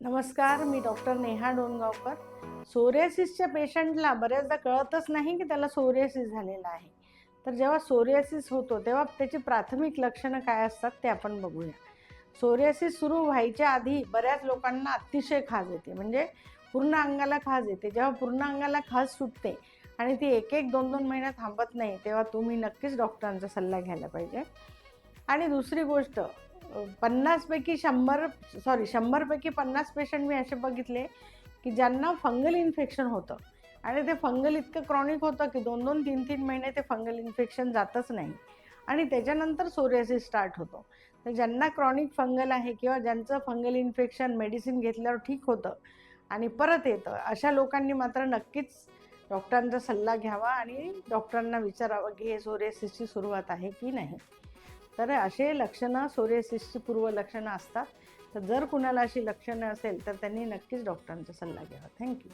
नमस्कार, मी डॉक्टर नेहा डोणगावकर. सोरियासिसच्या पेशंटला बऱ्याचदा कळतच नाही की त्याला सोरियासिस झालेला आहे. तर जेव्हा सोरियासिस होतो तेव्हा त्याची प्राथमिक लक्षणं काय असतात ते आपण बघूया. सोरियासिस सुरू व्हायच्या आधी बऱ्याच लोकांना अतिशय खाज येते, म्हणजे पूर्ण अंगाला खाज येते. जेव्हा पूर्ण अंगाला खाज सुटते आणि ती 1-1, 2-2 महिने थांबत नाही, तेव्हा तुम्ही नक्कीच डॉक्टरांचा सल्ला घ्यायला पाहिजे. आणि दुसरी गोष्ट, 50 पैकी 100 पैकी 50 पेशंट मी असे बघितले की ज्यांना फंगल इन्फेक्शन होतं आणि ते फंगल इतकं क्रॉनिक होतं की 2-2, 3-3 महिने ते फंगल इन्फेक्शन जातच नाही आणि त्याच्यानंतर सोरियासिस स्टार्ट होतो. तर ज्यांना क्रॉनिक फंगल आहे किंवा ज्यांचं फंगल इन्फेक्शन मेडिसिन घेतल्यावर ठीक होतं आणि परत येतं, अशा लोकांनी मात्र नक्कीच डॉक्टरांचा सल्ला घ्यावा आणि डॉक्टरांना विचारावं की हे सोरियासिसची सुरुवात आहे की नाही. तर असे लक्षणं सोरियासिसची पूर्वलक्षणं असतात. तर जर कुणाला अशी लक्षणं असेल तर त्यांनी नक्कीच डॉक्टरांचा सल्ला घ्यावा. थँक्यू.